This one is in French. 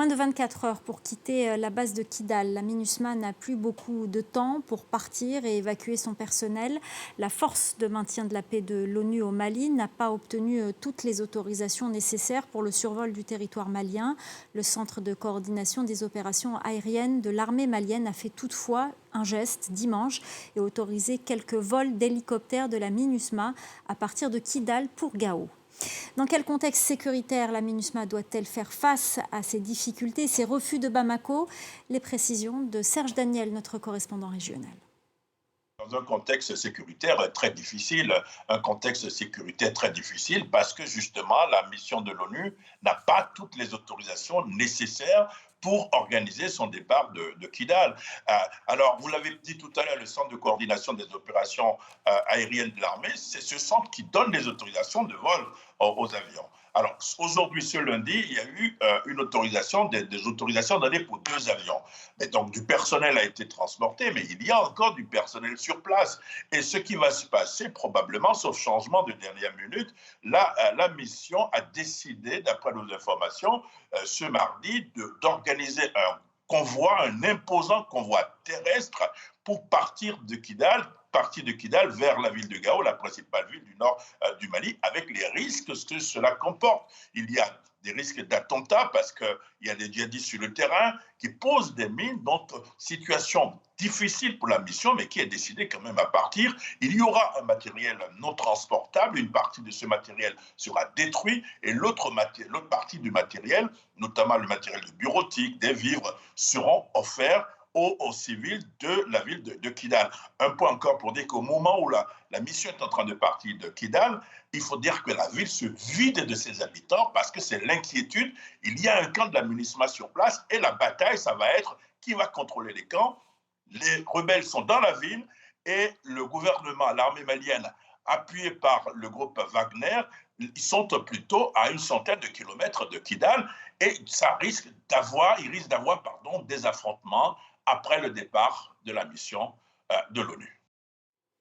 Moins de 24 heures pour quitter la base de Kidal. La MINUSMA n'a plus beaucoup de temps pour partir et évacuer son personnel. La force de maintien de la paix de l'ONU au Mali n'a pas obtenu toutes les autorisations nécessaires pour le survol du territoire malien. Le centre de coordination des opérations aériennes de l'armée malienne a fait toutefois un geste dimanche et autorisé quelques vols d'hélicoptères de la MINUSMA à partir de Kidal pour Gao. Dans quel contexte sécuritaire la MINUSMA doit-elle faire face à ces difficultés, ces refus de Bamako? Les précisions de Serge Daniel, notre correspondant régional. Dans un contexte sécuritaire très difficile, parce que justement la mission de l'ONU n'a pas toutes les autorisations nécessaires pour organiser son départ de Kidal. Alors, vous l'avez dit tout à l'heure, le centre de coordination des opérations aériennes de l'armée, c'est ce centre qui donne les autorisations de vol aux avions. Alors, aujourd'hui, ce lundi, il y a eu une autorisation, des autorisations données pour 2 avions. Mais donc, du personnel a été transporté, mais il y a encore du personnel sur place. Et ce qui va se passer, probablement, sauf changement de dernière minute, la mission a décidé, d'après nos informations, ce mardi, d'organiser un imposant convoi terrestre pour partir de Kidal vers la ville de Gao, la principale ville du nord du Mali, avec les risques que cela comporte. Il y a des risques d'attentats parce qu'il y a des djihadistes sur le terrain qui posent des mines, donc situation difficile pour la mission, mais qui est décidée quand même à partir. Il y aura un matériel non transportable, une partie de ce matériel sera détruite et l'autre partie du matériel, notamment le matériel de bureautique, des vivres, seront offerts aux civils de la ville de Kidal. Un point encore pour dire qu'au moment où la mission est en train de partir de Kidal, il faut dire que la ville se vide de ses habitants parce que c'est l'inquiétude. Il y a un camp de la MINUSMA sur place et la bataille, ça va être qui va contrôler les camps. Les rebelles sont dans la ville et le gouvernement, l'armée malienne, appuyée par le groupe Wagner, ils sont plutôt à une centaine de kilomètres de Kidal et il risque d'avoir des affrontements après le départ de la mission de l'ONU.